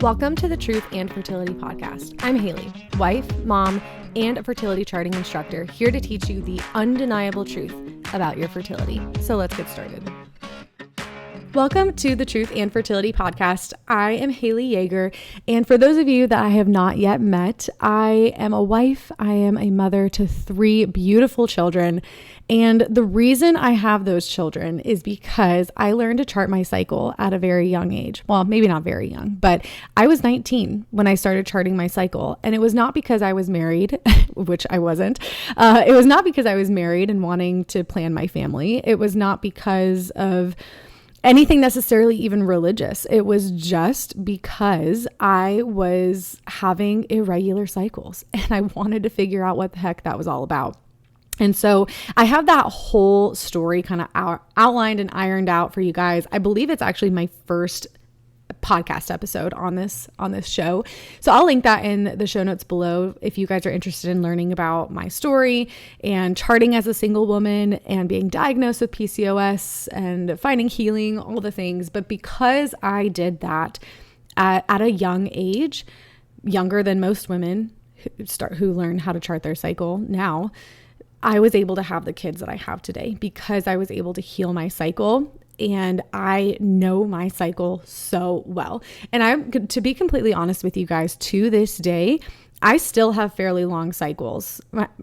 Welcome to the Truth and Fertility Podcast. I'm Haley, wife, mom, and a fertility charting instructor, here to teach you the undeniable truth about your fertility. So let's get started. Welcome to the Truth and Fertility Podcast. I am Haley Yeager, and for those of you that I have not yet met, I am a wife, I am a mother to 3 beautiful children, and the reason I have those children is because I learned to chart my cycle at a very young age. Well, maybe not very young, but I was 19 when I started charting my cycle, and it was not because I was married, which I wasn't. It was not because I was married and wanting to plan my family. It was not because of anything necessarily even religious. It was just because I was having irregular cycles and I wanted to figure out what the heck that was all about. And so I have that whole story kind of outlined and ironed out for you guys. I believe it's actually my first podcast episode on this show. So I'll link that in the show notes below if you guys are interested in learning about my story and charting as a single woman and being diagnosed with PCOS and finding healing, all the things. But because I did that at a young age, younger than most women who learn how to chart their cycle now, I was able to have the kids that I have today because I was able to heal my cycle. And I know my cycle so well. And to be completely honest with you guys, to this day, I still have fairly long cycles.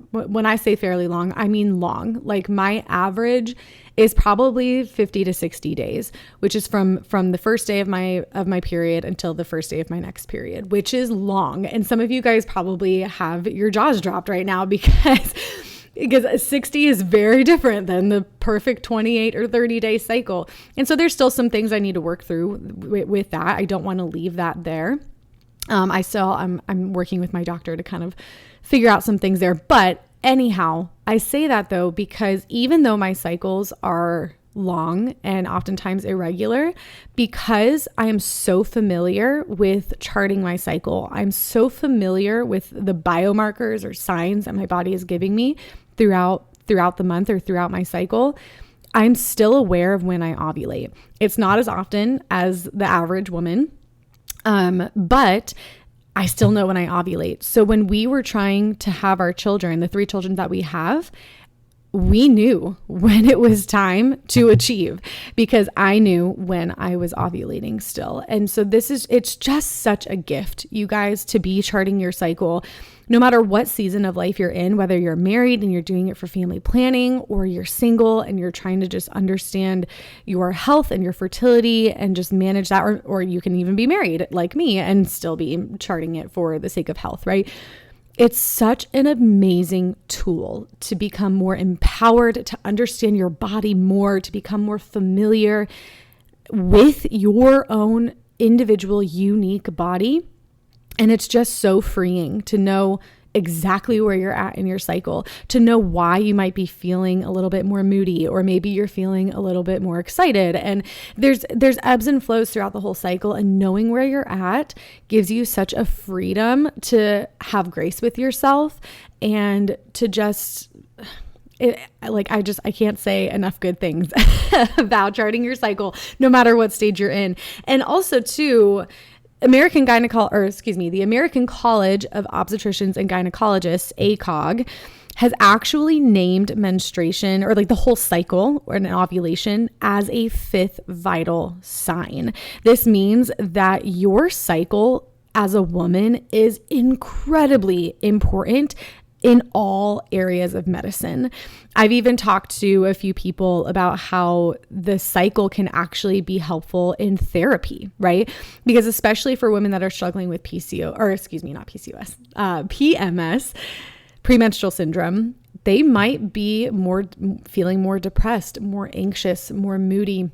When I say fairly long, I mean long. Like my average is probably 50 to 60 days, which is from the first day of my period until the first day of my next period, which is long. And some of you guys probably have your jaws dropped right now because 60 is very different than the perfect 28 or 30 day cycle. And so there's still some things I need to work through with that. I don't want to leave that there. I'm working with my doctor to kind of figure out some things there. But anyhow, I say that though, because even though my cycles are long and oftentimes irregular, because I am so familiar with charting my cycle, I'm so familiar with the biomarkers or signs that my body is giving me throughout the month or throughout my cycle, I'm still aware of when I ovulate. It's not as often as the average woman, but I still know when I ovulate. So when we were trying to have our children, the 3 children that we have, we knew when it was time to achieve because I knew when I was ovulating still. And so it's just such a gift, you guys, to be charting your cycle, no matter what season of life you're in, whether you're married and you're doing it for family planning or you're single and you're trying to just understand your health and your fertility and just manage that, or you can even be married like me and still be charting it for the sake of health, right? It's such an amazing tool to become more empowered, to understand your body more, to become more familiar with your own individual, unique body. And it's just so freeing to know exactly where you're at in your cycle, to know why you might be feeling a little bit more moody, or maybe you're feeling a little bit more excited. And there's ebbs and flows throughout the whole cycle, and knowing where you're at gives you such a freedom to have grace with yourself and to just I can't say enough good things about charting your cycle, no matter what stage you're in. And also too, the American College of Obstetricians and Gynecologists, ACOG, has actually named menstruation, or like the whole cycle or an ovulation, as a 5th vital sign. This means that your cycle as a woman is incredibly important in all areas of medicine. I've even talked to a few people about how the cycle can actually be helpful in therapy, right? Because especially for women that are struggling with PMS, premenstrual syndrome, they might be feeling more depressed, more anxious, more moody,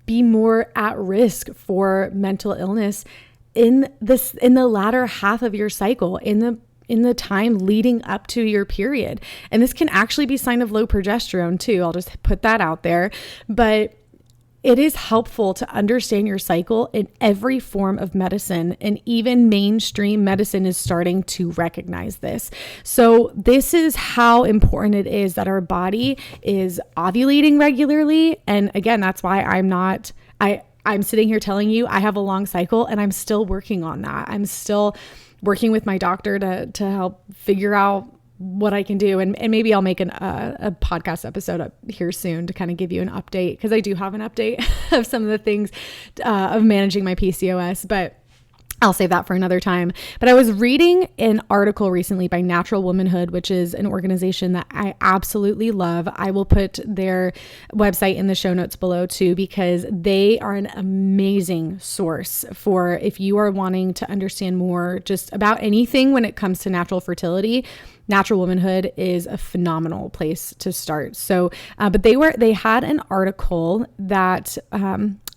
be more at risk for mental illness in the latter half of your cycle, in the time leading up to your period. And this can actually be a sign of low progesterone too. I'll just put that out there. But it is helpful to understand your cycle in every form of medicine, and even mainstream medicine is starting to recognize this. So this is how important it is that our body is ovulating regularly. And again, that's why I'm sitting here telling you I have a long cycle, and I'm still working on that. I'm still working with my doctor to help figure out what I can do. And maybe I'll make a podcast episode up here soon to kind of give you an update, because I do have an update of some of the things of managing my PCOS, but I'll save that for another time. But I was reading an article recently by Natural Womanhood, which is an organization that I absolutely love. I will put their website in the show notes below too, because they are an amazing source for if you are wanting to understand more just about anything when it comes to natural fertility. Natural Womanhood is a phenomenal place to start. So, but they had an article that,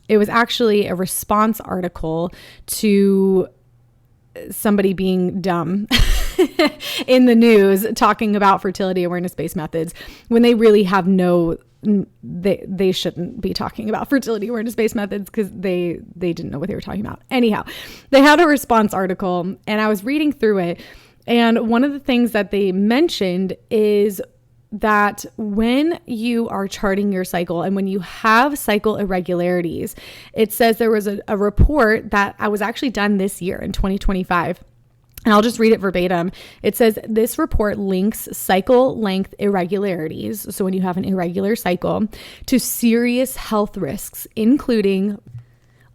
it was actually a response article to somebody being dumb in the news talking about fertility awareness-based methods when they really have they shouldn't be talking about fertility awareness-based methods, because they didn't know what they were talking about. Anyhow, they had a response article, and I was reading through it. And one of the things that they mentioned is that when you are charting your cycle and when you have cycle irregularities, it says there was a report that I was actually done this year in 2025. And I'll just read it verbatim. It says this report links cycle length irregularities, so when you have an irregular cycle, to serious health risks, including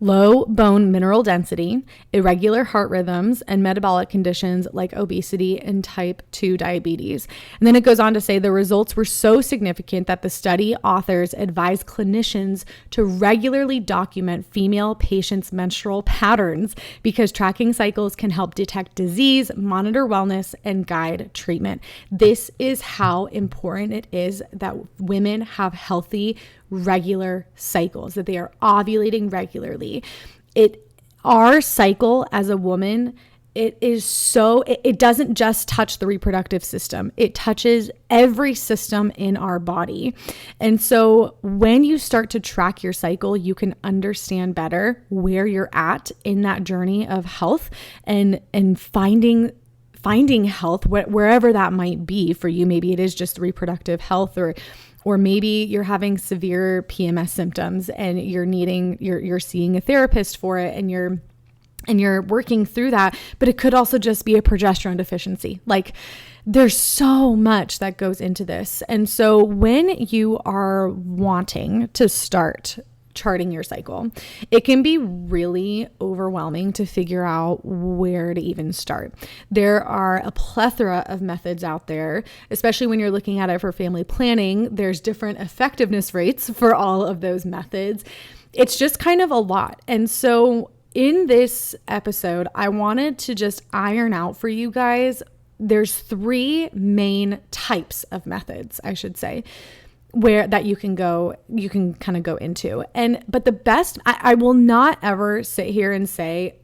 low bone mineral density, irregular heart rhythms, and metabolic conditions like obesity and type 2 diabetes. And then it goes on to say the results were so significant that the study authors advised clinicians to regularly document female patients' menstrual patterns, because tracking cycles can help detect disease, monitor wellness, and guide treatment. This is how important it is that women have healthy, regular cycles, that they are ovulating regularly. Our cycle as a woman, it doesn't just touch the reproductive system. It touches every system in our body. And so when you start to track your cycle, you can understand better where you're at in that journey of health and finding health, wherever that might be for you. Maybe it is just reproductive health, or maybe you're having severe PMS symptoms and you're seeing a therapist for it, and you're working through that. But it could also just be a progesterone deficiency. Like, there's so much that goes into this. And so when you are wanting to start charting your cycle, it can be really overwhelming to figure out where to even start. There are a plethora of methods out there, especially when you're looking at it for family planning. There's different effectiveness rates for all of those methods. It's just kind of a lot. And so in this episode, I wanted to just iron out for you guys, there's 3 main types of methods, I should say, where that you can kind of go into. But the best, I will not ever sit here and say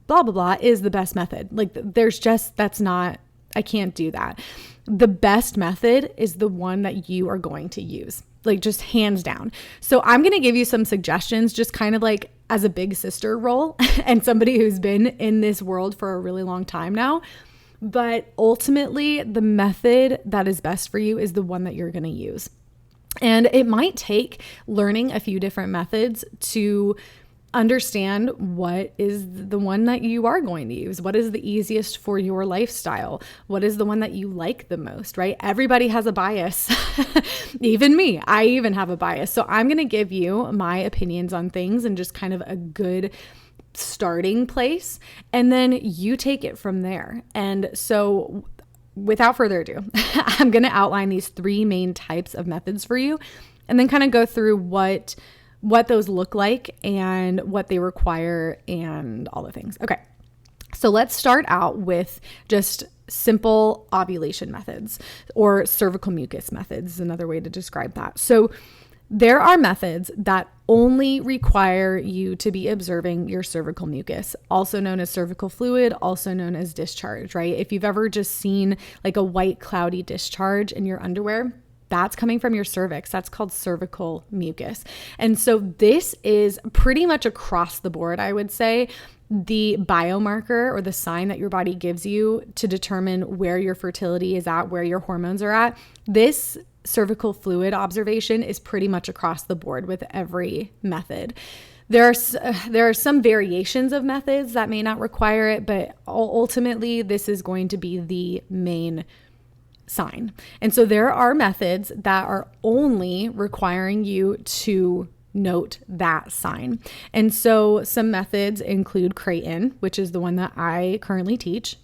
blah, blah, blah is the best method. Like, I can't do that. The best method is the one that you are going to use, like, just hands down. So I'm going to give you some suggestions, just kind of like as a big sister role and somebody who's been in this world for a really long time now. But ultimately, the method that is best for you is the one that you're going to use. And it might take learning a few different methods to understand what is the one that you are going to use. What is the easiest for your lifestyle? What is the one that you like the most, right? Everybody has a bias. Even me, I even have a bias. So I'm going to give you my opinions on things and just kind of a good starting place. And then you take it from there. And so without further ado, I'm going to outline these 3 main types of methods for you, and then kind of go through what those look like and what they require and all the things. Okay. So let's start out with just simple ovulation methods, or cervical mucus methods is another way to describe that. So there are methods that only require you to be observing your cervical mucus, also known as cervical fluid, also known as discharge, right? If you've ever just seen like a white cloudy discharge in your underwear, that's coming from your cervix. That's called cervical mucus. And so this is pretty much across the board, I would say, the biomarker or the sign that your body gives you to determine where your fertility is at, where your hormones are at. This cervical fluid observation is pretty much across the board with every method. There are some variations of methods that may not require it, but ultimately this is going to be the main sign. And so there are methods that are only requiring you to note that sign. And so some methods include Creighton, which is the one that I currently teach.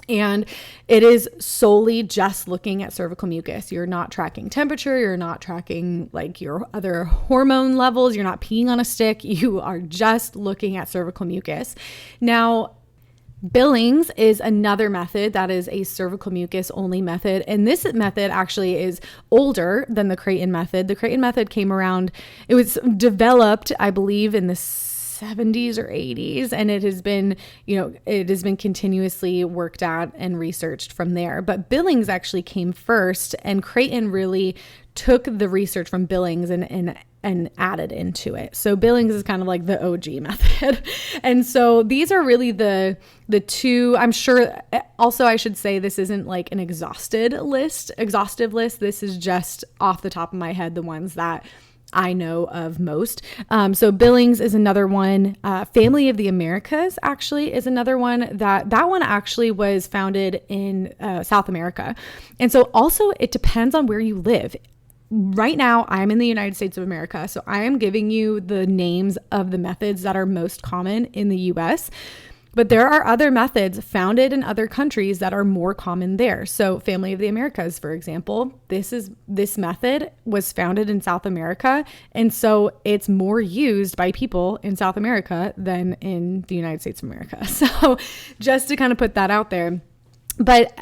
And it is solely just looking at cervical mucus. You're not tracking temperature. You're not tracking like your other hormone levels. You're not peeing on a stick. You are just looking at cervical mucus. Now, Billings is another method that is a cervical mucus only method. And this method actually is older than the Creighton method. The Creighton method came around, it was developed, I believe, in the 70s or 80s. And it has been, continuously worked at and researched from there. But Billings actually came first, and Creighton really took the research from Billings and added into it. So Billings is kind of like the OG method. And so these are really the two. I'm sure also I should say this isn't like an exhaustive list. This is just off the top of my head, the ones that I know of most. So Billings is another one. Family of the Americas actually is another one that one actually was founded in South America. And so also it depends on where you live. Right now, I'm in the United States of America, so I am giving you the names of the methods that are most common in the US, but there are other methods founded in other countries that are more common there. So Family of the Americas, for example, this method was founded in South America, and so it's more used by people in South America than in the United States of America. So just to kind of put that out there, but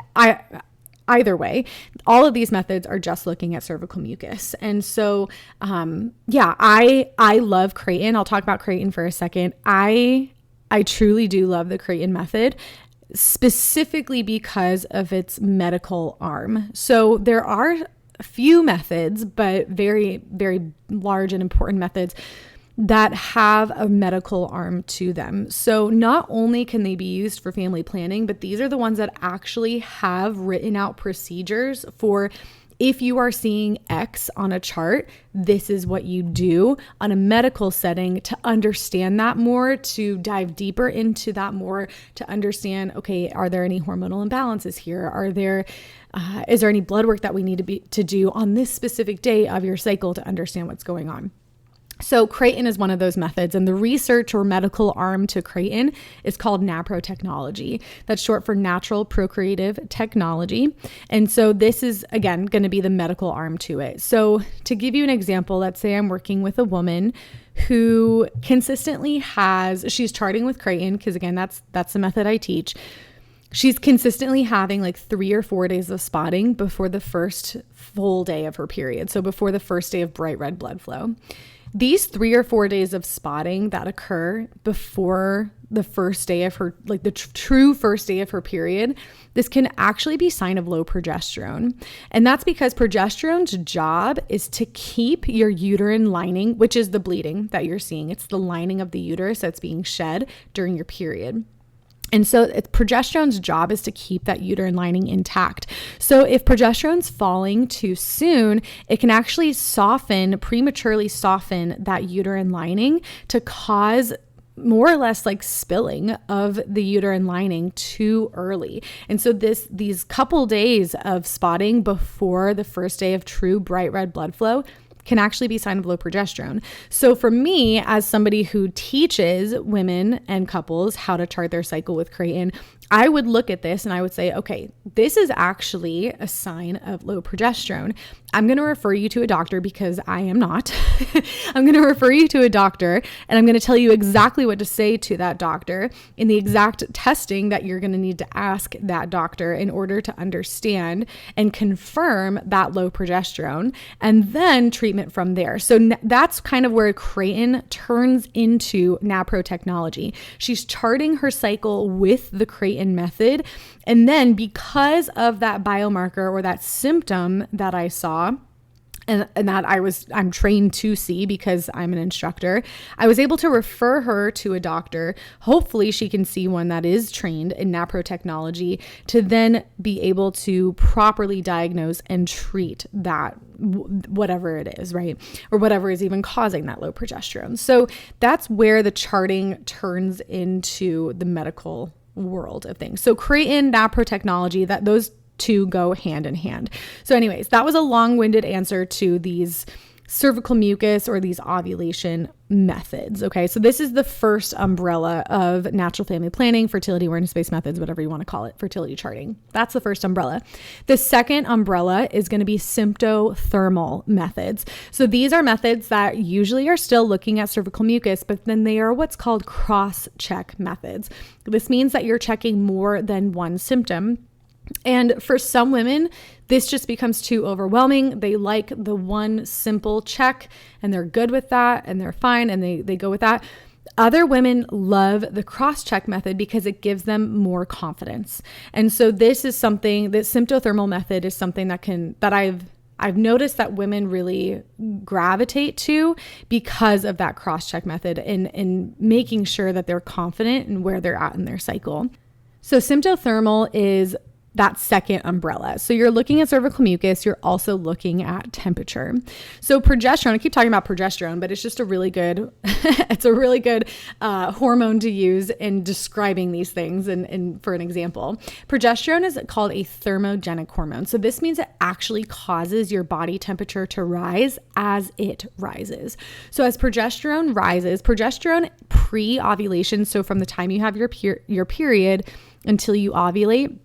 either way, all of these methods are just looking at cervical mucus. And so, I love Creighton. I'll talk about Creighton for a second. I truly do love the Creighton method, specifically because of its medical arm. So there are a few methods, but very, very large and important methods that have a medical arm to them. So not only can they be used for family planning, but these are the ones that actually have written out procedures for if you are seeing X on a chart, this is what you do on a medical setting to understand that more, to dive deeper into that more, to understand, okay, are there any hormonal imbalances here? Is there any blood work that we need to do on this specific day of your cycle to understand what's going on? So Creighton is one of those methods, and the research or medical arm to Creighton is called NAPRO technology. That's short for natural procreative technology. And so this is, again, going to be the medical arm to it. So to give you an example, let's say I'm working with a woman who consistently she's charting with Creighton, because again, that's the method I teach. She's consistently having like 3 or 4 days of spotting before the first full day of her period. So before the first day of bright red blood flow. These 3 or 4 days of spotting that occur before the first day of her, like the true first day of her period, this can actually be a sign of low progesterone. And that's because progesterone's job is to keep your uterine lining, which is the bleeding that you're seeing. It's the lining of the uterus that's being shed during your period. And so progesterone's job is to keep that uterine lining intact. So if progesterone's falling too soon, it can actually prematurely soften that uterine lining to cause more or less like spilling of the uterine lining too early. And so these couple days of spotting before the first day of true bright red blood flow can actually be a sign of low progesterone. So for me, as somebody who teaches women and couples how to chart their cycle with Creighton, I would look at this and I would say, okay, this is actually a sign of low progesterone. I'm going to refer you to a doctor because I am not. I'm going to refer you to a doctor, and I'm going to tell you exactly what to say to that doctor in the exact testing that you're going to need to ask that doctor in order to understand and confirm that low progesterone, and then treatment from there. So that's kind of where Creighton turns into NAPRO technology. She's charting her cycle with the Creighton method. And then because of that biomarker or that symptom that I saw, and that I'm trained to see because I'm an instructor. I was able to refer her to a doctor. Hopefully she can see one that is trained in NAPRO technology to then be able to properly diagnose and treat that, whatever it is, right? Or whatever is even causing that low progesterone. So that's where the charting turns into the medical world of things. So Creighton, NAPRO technology, that those two go hand in hand. So anyways, that was a long-winded answer to these cervical mucus or these ovulation methods. Okay. So this is the first umbrella of natural family planning, fertility awareness-based methods, whatever you want to call it, fertility charting. That's the first umbrella. The second umbrella is going to be Sympto-Thermal methods. So these are methods that usually are still looking at cervical mucus, but then they are what's called cross-check methods. This means that you're checking more than one symptom. And for some women, this just becomes too overwhelming. They like the one simple check and they're good with that and they're fine and they go with that. Other women love the cross-check method because it gives them more confidence. And so this is something, this Sympto-Thermal method is something that I've noticed that women really gravitate to because of that cross-check method and making sure that they're confident in where they're at in their cycle. So Sympto-Thermal is that second umbrella. So you're looking at cervical mucus, you're also looking at temperature. So progesterone, I keep talking about progesterone, but it's just a really good, it's a really good hormone to use in describing these things. And for an example, progesterone is called a thermogenic hormone. So this means it actually causes your body temperature to rise as it rises. So as progesterone rises, progesterone pre-ovulation, so from the time you have your period until you ovulate,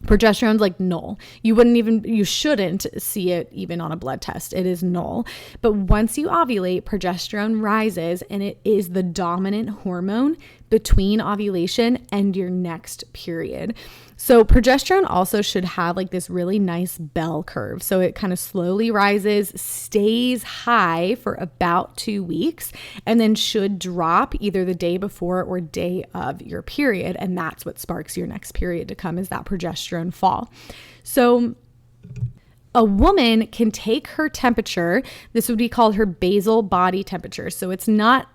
progesterone's like null. You shouldn't see it even on a blood test. It is null. But once you ovulate, progesterone rises and it is the dominant hormone between ovulation and your next period. So progesterone also should have like this really nice bell curve. So it kind of slowly rises, stays high for about 2 weeks, and then should drop either the day before or day of your period. And that's what sparks your next period to come, is that progesterone fall. So a woman can take her temperature. This would be called her basal body temperature. So it's not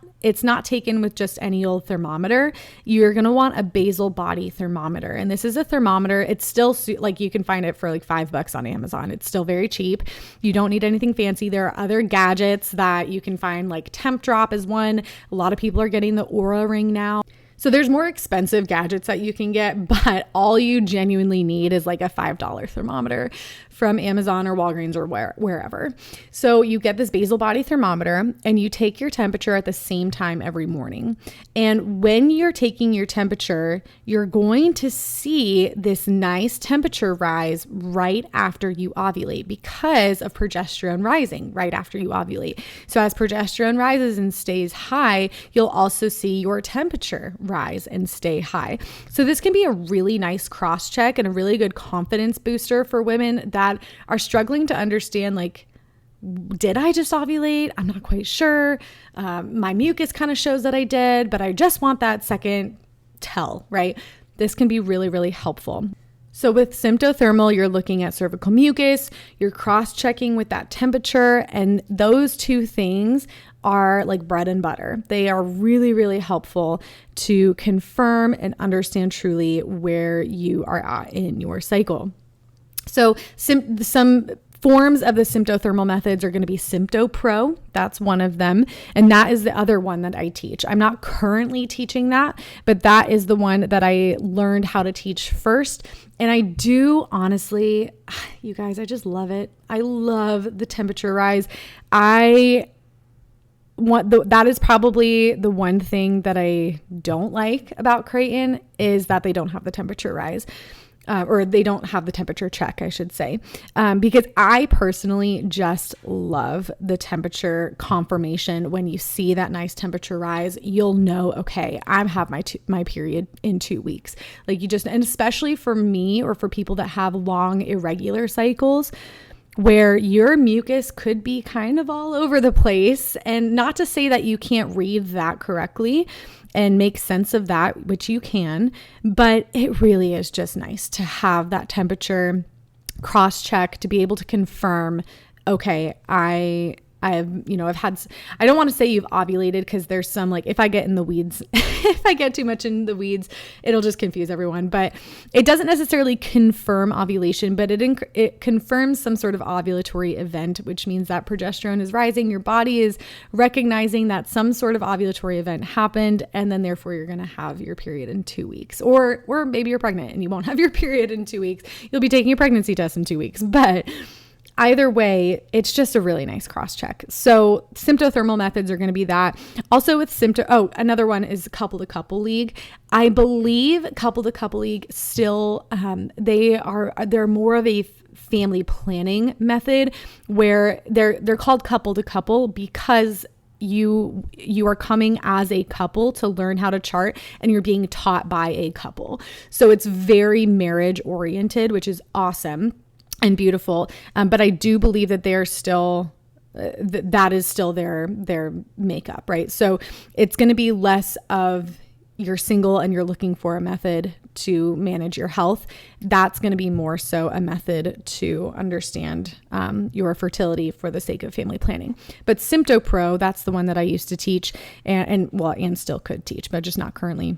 taken with just any old thermometer. You're going to want a basal body thermometer. And this is a thermometer. It's still like you can find it for like $5 on Amazon. It's still very cheap. You don't need anything fancy. There are other gadgets that you can find, like Temp Drop is one. A lot of people are getting the Oura Ring now. So there's more expensive gadgets that you can get, but all you genuinely need is like a $5 thermometer from Amazon or Walgreens or wherever. So you get this basal body thermometer and you take your temperature at the same time every morning. And when you're taking your temperature, you're going to see this nice temperature rise right after you ovulate because of progesterone rising right after you ovulate. So as progesterone rises and stays high, you'll also see your temperature rise and stay high. So this can be a really nice cross check and a really good confidence booster for women that are struggling to understand, like, did I just ovulate? I'm not quite sure. My mucus kind of shows that I did, but I just want that second tell, right? This can be really, really helpful. So with Sympto-Thermal, you're looking at cervical mucus, you're cross-checking with that temperature, and those two things are like bread and butter. They are really, really helpful to confirm and understand truly where you are at in your cycle. So some forms of the Sympto-Thermal methods are going to be Sympto-Pro. That's one of them. And that is the other one that I teach. I'm not currently teaching that, but that is the one that I learned how to teach first. And I do honestly, you guys, I just love it. I love the temperature rise. That is probably the one thing that I don't like about Creighton, is that they don't have the temperature rise. Or they don't have the temperature check, I should say, because I personally just love the temperature confirmation. When you see that nice temperature rise, you'll know, okay, I have my period in 2 weeks. Like and especially for me or for people that have long irregular cycles, where your mucus could be kind of all over the place. And not to say that you can't read that correctly and make sense of that, which you can, but it really is just nice to have that temperature cross-check to be able to confirm okay, I've had, I don't want to say you've ovulated, because there's some, like, if I get in the weeds, if I get too much in the weeds, it'll just confuse everyone. But it doesn't necessarily confirm ovulation, but it confirms some sort of ovulatory event, which means that progesterone is rising. Your body is recognizing that some sort of ovulatory event happened, and then therefore you're going to have your period in 2 weeks, or maybe you're pregnant and you won't have your period in 2 weeks. You'll be taking a pregnancy test in 2 weeks, but either way, it's just a really nice cross check. So Sympto-Thermal methods are going to be that. Also with another one is couple to couple league. I believe couple to couple league still, they're more of a family planning method, where they're called couple to couple because you are coming as a couple to learn how to chart, and you're being taught by a couple. So it's very marriage oriented, which is awesome and beautiful. But I do believe that they're still, that is still their makeup, right? So it's going to be less of you're single and you're looking for a method to manage your health. That's going to be more so a method to understand your fertility for the sake of family planning. But Sympto Pro, that's the one that I used to teach and still could teach, but just not currently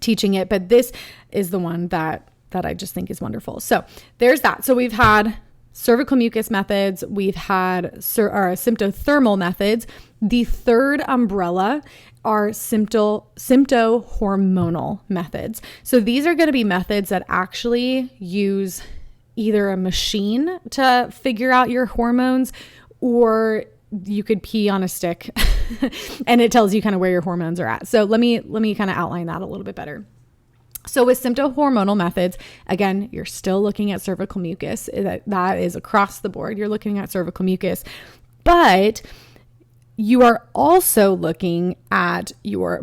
teaching it. But this is the one that I just think is wonderful. So there's that. So we've had cervical mucus methods. We've had Sympto-Thermal methods. The third umbrella are sympto-hormonal methods. So these are going to be methods that actually use either a machine to figure out your hormones, or you could pee on a stick and it tells you kind of where your hormones are at. So let me kind of outline that a little bit better. So with sympto-hormonal methods, again, you're still looking at cervical mucus. That is across the board. You're looking at cervical mucus, but you are also looking at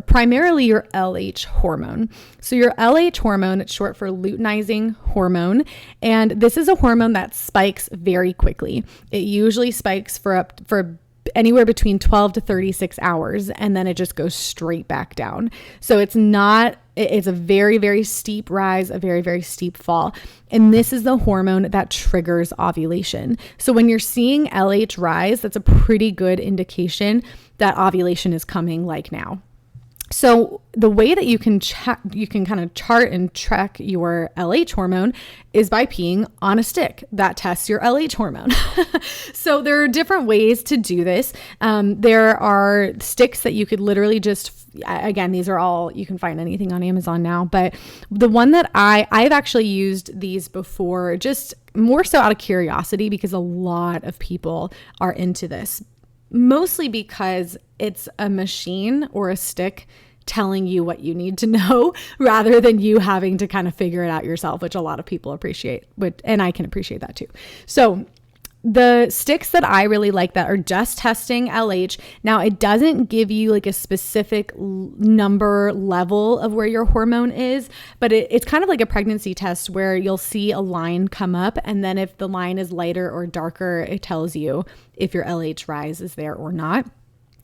primarily your LH hormone. So your LH hormone, it's short for luteinizing hormone. And this is a hormone that spikes very quickly. It usually spikes for anywhere between 12 to 36 hours, and then it just goes straight back down. So it's a very, very steep rise, a very, very steep fall. And this is the hormone that triggers ovulation. So when you're seeing LH rise, that's a pretty good indication that ovulation is coming, like now. So the way that you can kind of chart and track your LH hormone is by peeing on a stick that tests your LH hormone. So there are different ways to do this. There are sticks that you could literally again, these are all, you can find anything on Amazon now, but the one that I've actually used these before, just more so out of curiosity, because a lot of people are into this. Mostly because it's a machine or a stick telling you what you need to know, rather than you having to kind of figure it out yourself, which a lot of people appreciate, and I can appreciate that too. So the sticks that I really like that are just testing LH. Now, it doesn't give you like a specific number level of where your hormone is, but it's kind of like a pregnancy test where you'll see a line come up, and then if the line is lighter or darker, it tells you if your LH rise is there or not.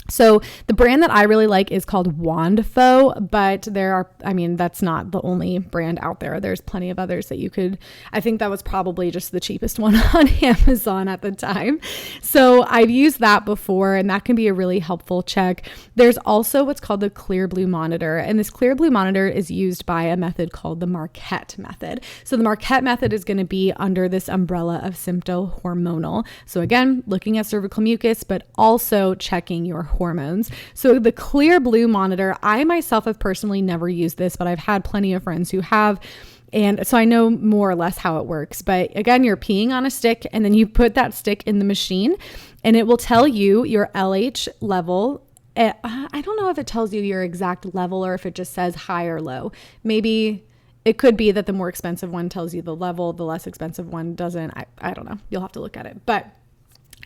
So the brand that I really like is called Wandfo, but that's not the only brand out there. There's plenty of others that you could, I think that was probably just the cheapest one on Amazon at the time. So I've used that before, and that can be a really helpful check. There's also what's called the Clear Blue monitor, and this Clear Blue monitor is used by a method called the Marquette method. So the Marquette method is going to be under this umbrella of sympto-hormonal. So again, looking at cervical mucus, but also checking your hormones. So the Clear Blue monitor, I myself have personally never used this, but I've had plenty of friends who have. And so I know more or less how it works. But again, you're peeing on a stick, and then you put that stick in the machine, and it will tell you your LH level. I don't know if it tells you your exact level or if it just says high or low. Maybe it could be that the more expensive one tells you the level, the less expensive one doesn't. I don't know. You'll have to look at it. But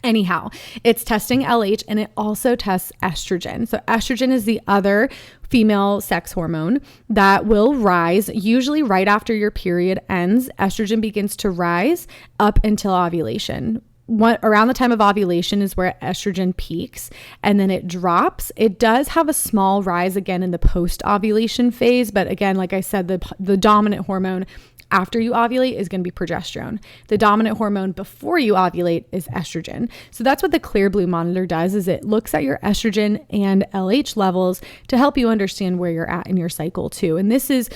anyhow, it's testing LH, and it also tests estrogen. So estrogen is the other female sex hormone that will rise usually right after your period ends. Estrogen begins to rise up until ovulation. Around the time of ovulation is where estrogen peaks, and then it drops. It does have a small rise again in the post-ovulation phase, but again, like I said, the dominant hormone after you ovulate is going to be progesterone. The dominant hormone before you ovulate is estrogen. So that's what the Clear Blue monitor does, is it looks at your estrogen and LH levels to help you understand where you're at in your cycle too. And this is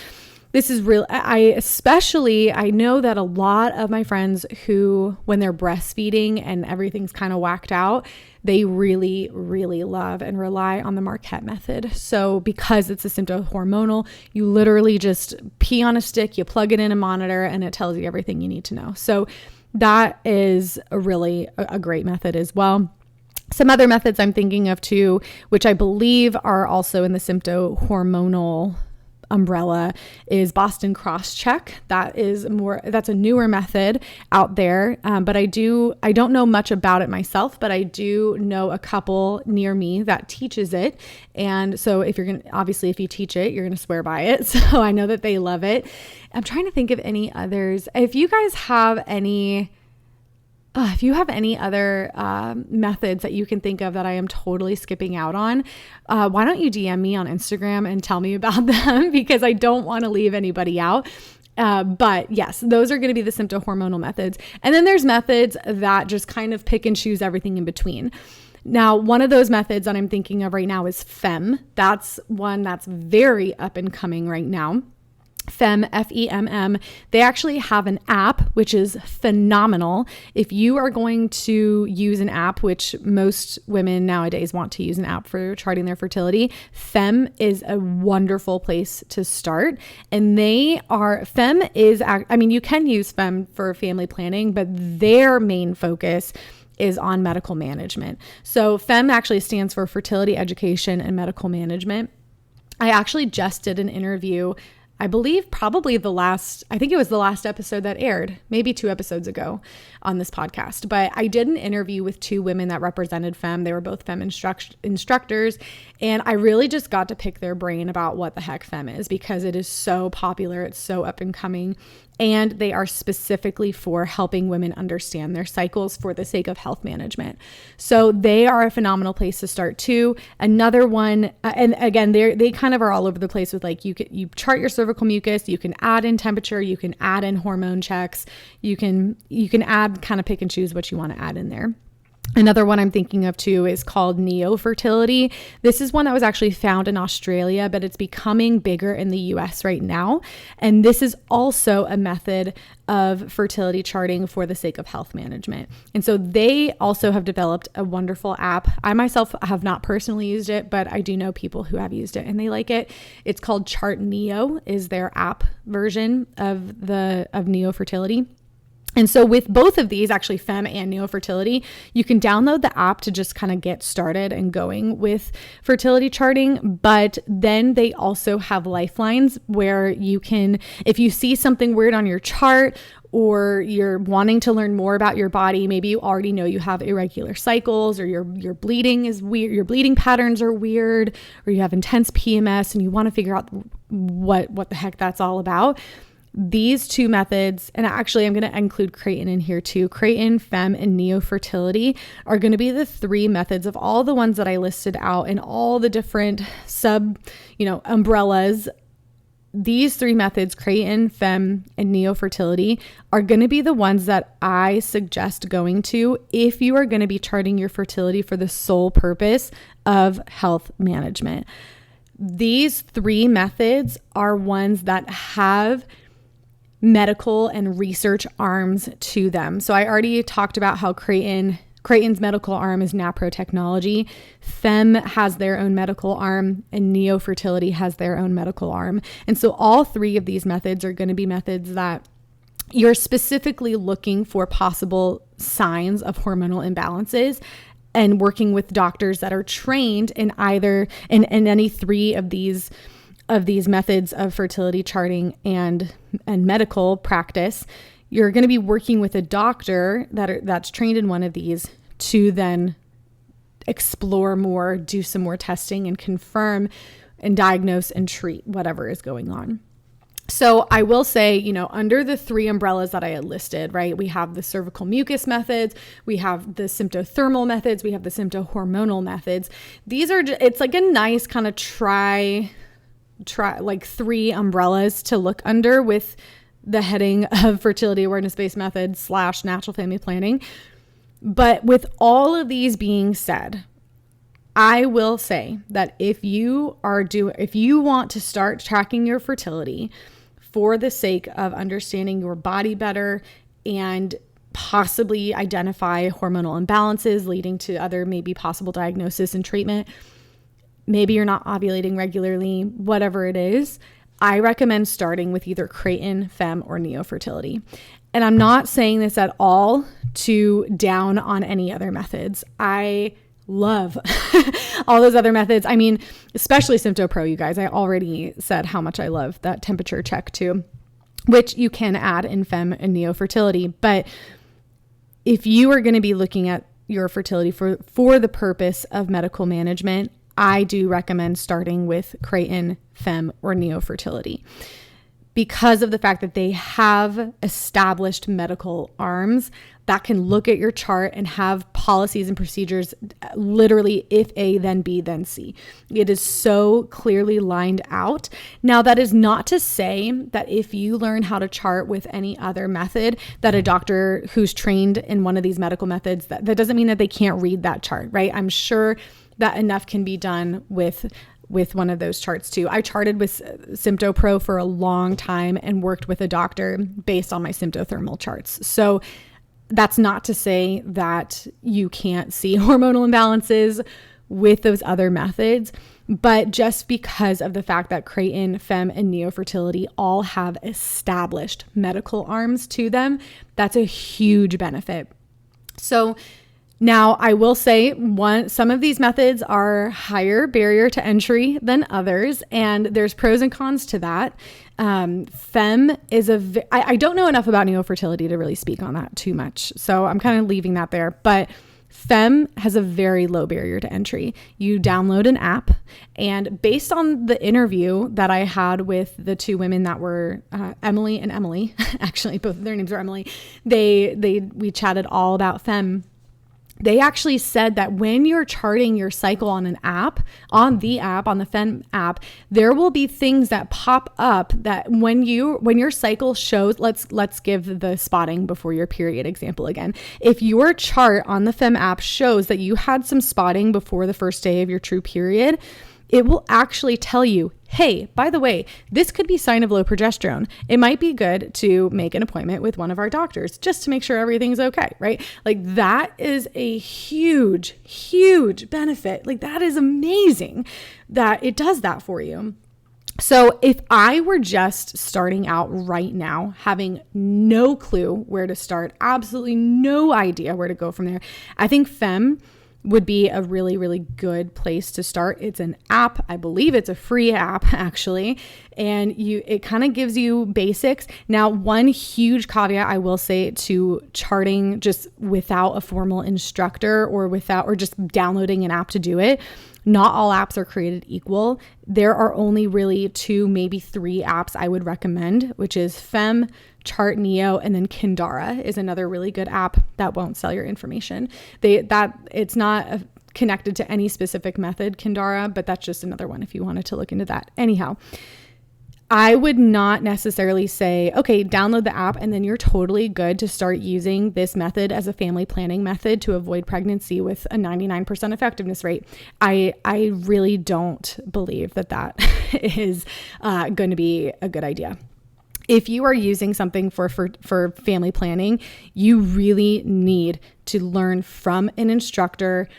real. I know that a lot of my friends who, when they're breastfeeding and everything's kind of whacked out, they really, really love and rely on the Marquette method. So because it's a sympto-hormonal, you literally just pee on a stick, you plug it in a monitor, and it tells you everything you need to know. So that is a great method as well. Some other methods I'm thinking of too, which I believe are also in the sympto-hormonal umbrella, is Boston cross check. That's a newer method out there. But I don't know much about it myself, but I do know a couple near me that teaches it. And so if you teach it, you're going to swear by it. So I know that they love it. I'm trying to think of any others. If you guys have any other methods that you can think of that I am totally skipping out on, why don't you DM me on Instagram and tell me about them, because I don't want to leave anybody out. But yes, those are going to be the sympto-hormonal methods. And then there's methods that just kind of pick and choose everything in between. Now, one of those methods that I'm thinking of right now is FEMM. That's one that's very up and coming right now. FEMM, F-E-M-M. They actually have an app, which is phenomenal. If you are going to use an app, which most women nowadays want to use an app for charting their fertility, FEMM is a wonderful place to start. And you can use FEMM for family planning, but their main focus is on medical management. So FEMM actually stands for Fertility Education and Medical Management. I actually just did an interview, I believe I think it was the last episode that aired, maybe 2 episodes ago on this podcast. But I did an interview with 2 women that represented FEMM. They were both FEMM instructors. And I really just got to pick their brain about what the heck FEMM is, because it is so popular. It's so up and coming. And they are specifically for helping women understand their cycles for the sake of health management. So they are a phenomenal place to start too. Another one, and again, they kind of are all over the place with, like, you chart your cervical mucus, you can add in temperature, you can add in hormone checks, you can add, kind of pick and choose what you want to add in there. Another one I'm thinking of too is called neo-fertility. This is one that was actually found in Australia, but it's becoming bigger in the US right now. And this is also a method of fertility charting for the sake of health management. And so they also have developed a wonderful app. I myself have not personally used it, but I do know people who have used it and they like it. It's called Chart Neo, is their app version of neo-fertility. And so with both of these, actually FEMM and neo-fertility, you can download the app to just kind of get started and going with fertility charting. But then they also have lifelines where you can, if you see something weird on your chart, or you're wanting to learn more about your body, maybe you already know you have irregular cycles, or your bleeding is weird, your bleeding patterns are weird, or you have intense PMS and you want to figure out what the heck that's all about. These 2 methods, and actually I'm going to include Creighton in here too. Creighton, FEMM, and neo-fertility are going to be the 3 methods of all the ones that I listed out and all the different umbrellas. These 3 methods, Creighton, FEMM, and neo-fertility, are going to be the ones that I suggest going to if you are going to be charting your fertility for the sole purpose of health management. These 3 methods are ones that have medical and research arms to them. So I already talked about how Creighton's medical arm is NAPRO technology. FEMM has their own medical arm, and neo-fertility has their own medical arm. And so all 3 of these methods are going to be methods that you're specifically looking for possible signs of hormonal imbalances, and working with doctors that are trained in any 3 of these methods of fertility charting and medical practice. You're going to be working with a doctor that's trained in one of these to then explore more, do some more testing, and confirm and diagnose and treat whatever is going on. So I will say, under the 3 umbrellas that I had listed, right, we have the cervical mucus methods, we have the Sympto-Thermal methods, we have the sympto-hormonal methods. It's like a nice kind of try like 3 umbrellas to look under with the heading of fertility awareness-based methods / natural family planning. But with all of these being said, I will say that if you want to start tracking your fertility for the sake of understanding your body better and possibly identify hormonal imbalances leading to other maybe possible diagnosis and treatment, maybe you're not ovulating regularly, whatever it is, I recommend starting with either Creighton, Fem, or Neo-Fertility. And I'm not saying this at all to down on any other methods. I love all those other methods. I mean, especially Sympto-Pro, you guys. I already said how much I love that temperature check too, which you can add in Fem and Neo-Fertility. But if you are going to be looking at your fertility for the purpose of medical management, I do recommend starting with Creighton, Fem, or Neo-Fertility because of the fact that they have established medical arms that can look at your chart and have policies and procedures, literally if A, then B, then C. It is so clearly lined out. Now, that is not to say that if you learn how to chart with any other method, that a doctor who's trained in one of these medical methods, that doesn't mean that they can't read that chart, right? I'm sure that enough can be done with one of those charts too. I charted with Sympto-Pro for a long time and worked with a doctor based on my Sympto-Thermal charts. So that's not to say that you can't see hormonal imbalances with those other methods, but just because of the fact that Creighton, Fem, and Neo-Fertility all have established medical arms to them, that's a huge benefit. So now, I will say some of these methods are higher barrier to entry than others, and there's pros and cons to that. Fem is I don't know enough about Neo-Fertility to really speak on that too much, so I'm kind of leaving that there. But Fem has a very low barrier to entry. You download an app, and based on the interview that I had with the two women that were Emily and Emily, actually both of their names are Emily, we chatted all about Fem. They actually said that when you're charting your cycle on an app, on the Fem app, there will be things that pop up that when your cycle shows, let's give the spotting before your period example again. If your chart on the Fem app shows that you had some spotting before the first day of your true period, it will actually tell you, hey, by the way, this could be a sign of low progesterone. It might be good to make an appointment with one of our doctors just to make sure everything's okay, right? Like that is a huge, huge benefit. Like that is amazing that it does that for you. So if I were just starting out right now, having no clue where to start, absolutely no idea where to go from there, I think Fem would be a really, really good place to start. It's an app. I believe it's a free app actually. And it kind of gives you basics. Now, one huge caveat I will say to charting just without a formal instructor or just downloading an app to do it, not all apps are created equal. There are only really 2, maybe 3 apps I would recommend, which is Fem, Chart Neo, and then Kindara is another really good app that won't sell your information. It's not connected to any specific method, Kindara, but that's just another one if you wanted to look into that. Anyhow, I would not necessarily say, okay, download the app and then you're totally good to start using this method as a family planning method to avoid pregnancy with a 99% effectiveness rate. I really don't believe that is going to be a good idea. If you are using something for family planning, you really need to learn from an instructor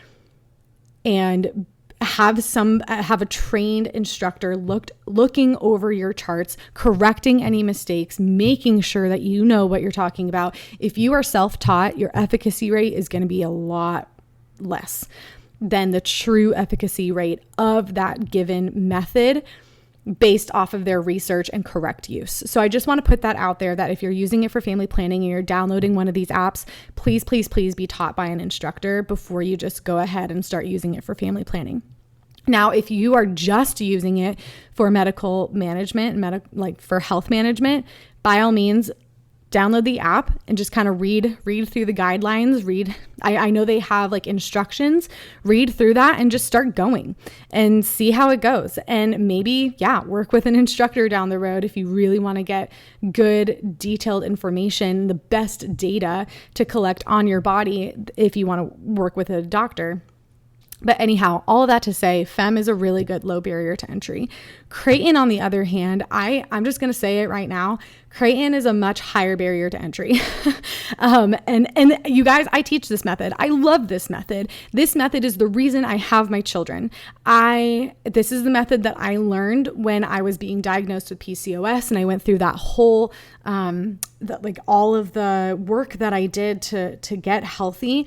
and have a trained instructor looking over your charts, correcting any mistakes, making sure that you know what you're talking about. If you are self-taught, your efficacy rate is going to be a lot less than the true efficacy rate of that given method based off of their research and correct use. So I just want to put that out there that if you're using it for family planning and you're downloading one of these apps, please, please, please be taught by an instructor before you just go ahead and start using it for family planning. Now, if you are just using it for medical management, like for health management, by all means, download the app and just kind of read through the guidelines, I know they have like instructions, read through that and just start going and see how it goes. And maybe, work with an instructor down the road if you really want to get good detailed information, the best data to collect on your body if you want to work with a doctor. But anyhow, all of that to say, FEM is a really good low barrier to entry. Creighton, on the other hand, I'm just going to say it right now. Creighton is a much higher barrier to entry. And you guys, I teach this method. I love this method. This method is the reason I have my children. This is the method that I learned when I was being diagnosed with PCOS, and I went through that whole, all of the work that I did to get healthy.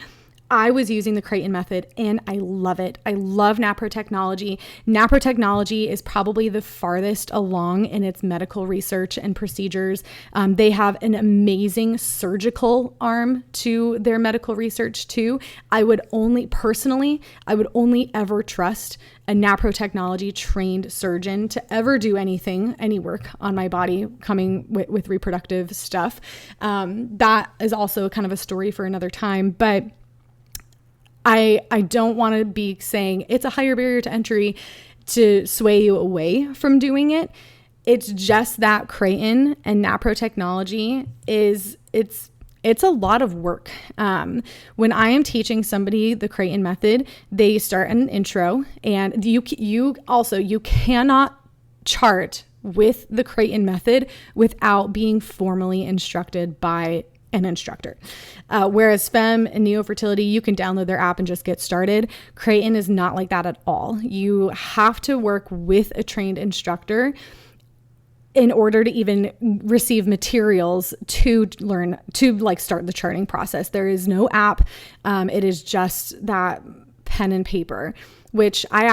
I was using the Creighton method and I love it. I love NAPRO technology. NAPRO technology is probably the farthest along in its medical research and procedures. They have an amazing surgical arm to their medical research too. I would only ever trust a NAPRO technology trained surgeon to ever do any work on my body coming with reproductive stuff. That is also kind of a story for another time, but I don't want to be saying it's a higher barrier to entry to sway you away from doing it. It's just that Creighton and NAPRO technology it's a lot of work. When I am teaching somebody the Creighton method, they start an intro, and you cannot chart with the Creighton method without being formally instructed by an instructor. Whereas FEM and Neo-Fertility, you can download their app and just get started. Creighton is not like that at all. You have to work with a trained instructor in order to even receive materials to learn to start the charting process. There is no app. It is just that pen and paper, which I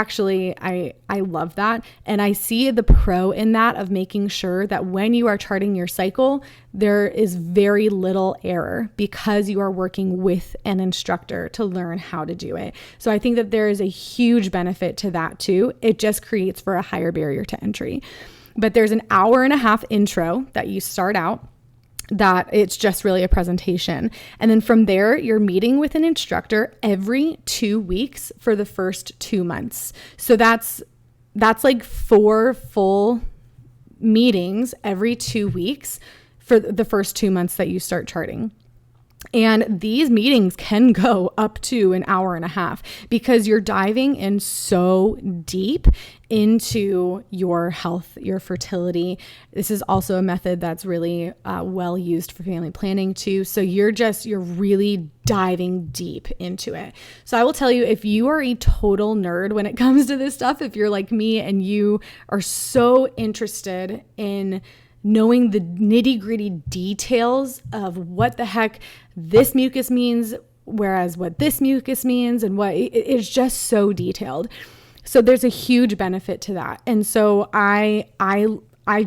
love that. And I see the pro in that of making sure that when you are charting your cycle, there is very little error because you are working with an instructor to learn how to do it. So I think that there is a huge benefit to that too. It just creates for a higher barrier to entry. But there's an hour and a half intro that you start out, that it's just really a presentation. And then from there, you're meeting with an instructor every 2 weeks for the first 2 months. So that's like 4 full meetings every 2 weeks for the first 2 months that you start charting. And these meetings can go up to an hour and a half because you're diving in so deep into your health, your fertility. This is also a method that's really well used for family planning too. So you're really diving deep into it. So I will tell you, if you are a total nerd when it comes to this stuff, if you're like me and you are so interested in knowing the nitty-gritty details of what the heck this mucus means, whereas what this mucus means, and what it's just so detailed. So there's a huge benefit to that. And so I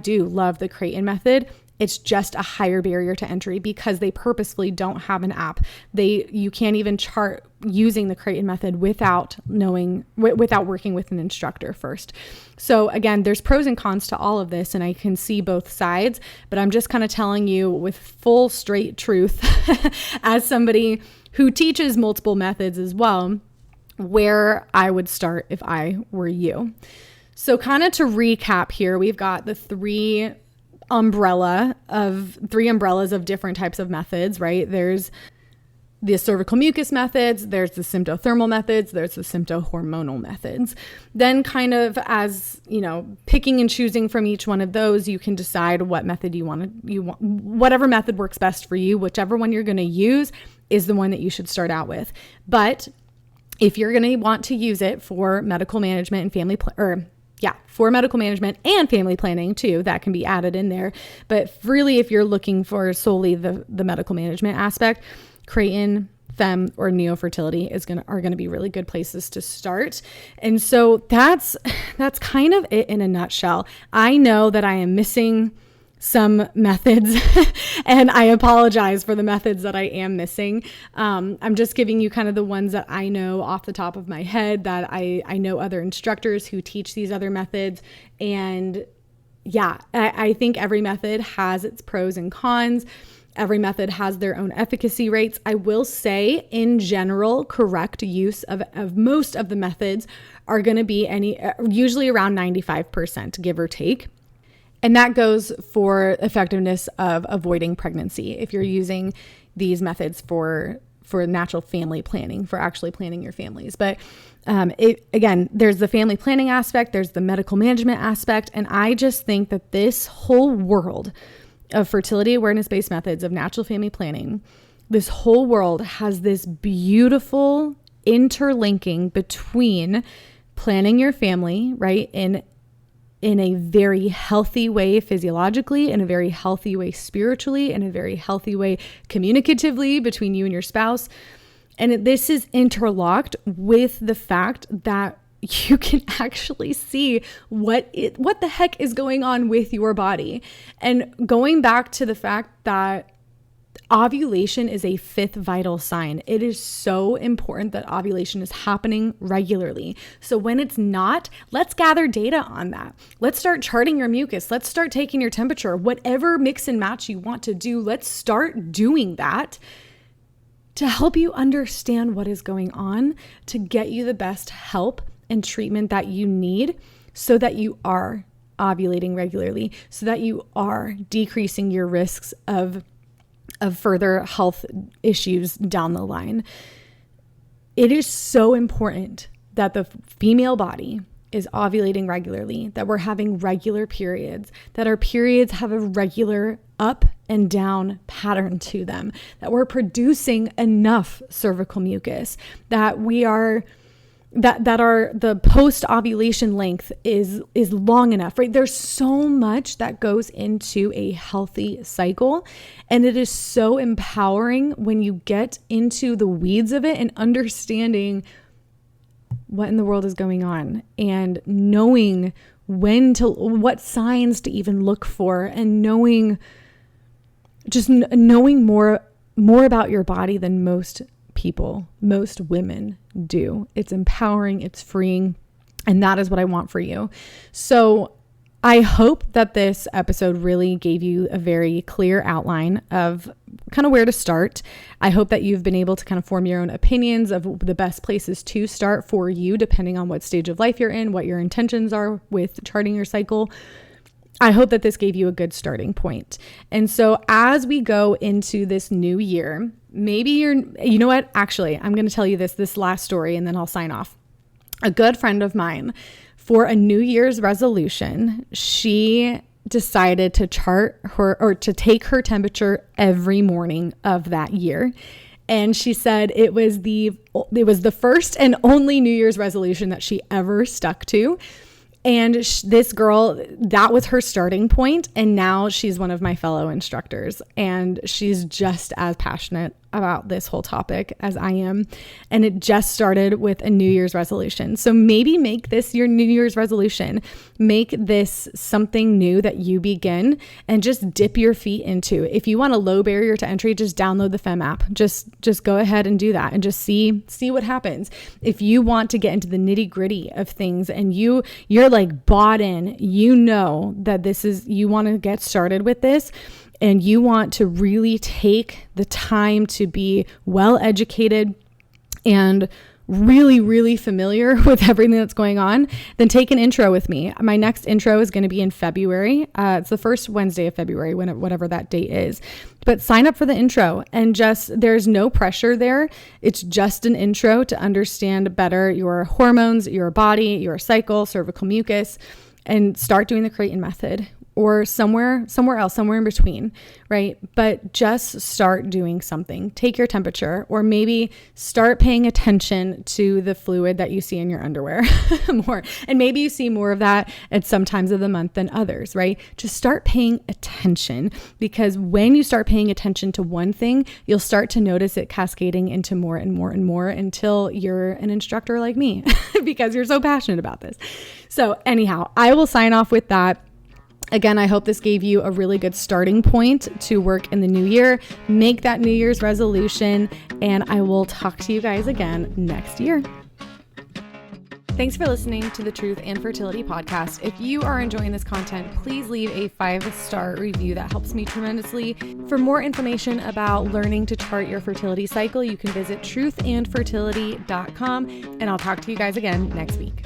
do love the Creighton method. It's just a higher barrier to entry because they purposefully don't have an app. You can't even chart using the Creighton method without working with an instructor first. So again, there's pros and cons to all of this, and I can see both sides, but I'm just kind of telling you with full straight truth as somebody who teaches multiple methods as well, where I would start if I were you. So kind of to recap here, we've got the three umbrellas of different types of methods, right? There's the cervical mucus methods, there's the Sympto-Thermal methods, there's the Sympto-Hormonal methods. Then kind of as, picking and choosing from each one of those, you can decide what method you want, whatever method works best for you, whichever one you're going to use is the one that you should start out with. But if you're going to want to use it for medical management and for medical management and family planning too, that can be added in there. But really, if you're looking for solely the medical management aspect, Creighton, FEM, or Neo-Fertility are going to be really good places to start. And so that's kind of it in a nutshell. I know that I am missing some methods and I apologize for the methods that I am missing. I'm just giving you kind of the ones that I know off the top of my head, that I know other instructors who teach these other methods, and I think every method has its pros and cons. Every method has their own efficacy rates. I will say, in general, correct use of most of the methods are going to be usually around 95%, give or take. And that goes for effectiveness of avoiding pregnancy. If you're using these methods for natural family planning, for actually planning your families. But again, there's the family planning aspect, there's the medical management aspect. And I just think that this whole world of fertility awareness-based methods of natural family planning, this whole world has this beautiful interlinking between planning your family, right, in a very healthy way physiologically, in a very healthy way spiritually, in a very healthy way communicatively between you and your spouse. And this is interlocked with the fact that you can actually see what the heck is going on with your body. And going back to the fact that ovulation is a fifth vital sign. It is so important that ovulation is happening regularly. So when it's not, let's gather data on that. Let's start charting your mucus. Let's start taking your temperature. Whatever mix and match you want to do, let's start doing that to help you understand what is going on, to get you the best help and treatment that you need so that you are ovulating regularly, so that you are decreasing your risks of further health issues down the line. It is so important that the female body is ovulating regularly, that we're having regular periods, that our periods have a regular up and down pattern to them, that we're producing enough cervical mucus, that we are the post-ovulation length is long enough, right? There's so much that goes into a healthy cycle, and it is so empowering when you get into the weeds of it and understanding what in the world is going on and knowing what signs to even look for, and knowing more about your body than most women do. It's empowering, it's freeing, and that is what I want for you. So I hope that this episode really gave you a very clear outline of kind of where to start. I hope that you've been able to kind of form your own opinions of the best places to start for you, depending on what stage of life you're in, what your intentions are with charting your cycle. I hope that this gave you a good starting point. And so as we go into this new year, maybe you know what? Actually, I'm going to tell you this last story and then I'll sign off. A good friend of mine, for a New Year's resolution, she decided to to take her temperature every morning of that year. And she said it was the first and only New Year's resolution that she ever stuck to. And this girl, that was her starting point. And now she's one of my fellow instructors. And she's just as passionate about this whole topic as I am. And it just started with a New Year's resolution. So maybe make this your New Year's resolution. Make this something new that you begin and just dip your feet into. If you want a low barrier to entry, just download the FEM app. Just go ahead and do that and just see what happens. If you want to get into the nitty gritty of things and you're like bought in, you know that you want to get started with this, and you want to really take the time to be well educated and really, really familiar with everything that's going on, then take an intro with me. My next intro is going to be in February. It's the first Wednesday of February, whatever that date is. But sign up for the intro, and there's no pressure there. It's just an intro to understand better your hormones, your body, your cycle, cervical mucus, and start doing the Creighton method. Or somewhere else, somewhere in between, right? But just start doing something. Take your temperature, or maybe start paying attention to the fluid that you see in your underwear more. And maybe you see more of that at some times of the month than others, right? Just start paying attention, because when you start paying attention to one thing, you'll start to notice it cascading into more and more and more until you're an instructor like me because you're so passionate about this. So anyhow, I will sign off with that. Again, I hope this gave you a really good starting point to work in the new year. Make that New Year's resolution, and I will talk to you guys again next year. Thanks for listening to the Truth and Fertility Podcast. If you are enjoying this content, please leave a 5-star review. That helps me tremendously. For more information about learning to chart your fertility cycle, you can visit truthandfertility.com, and I'll talk to you guys again next week.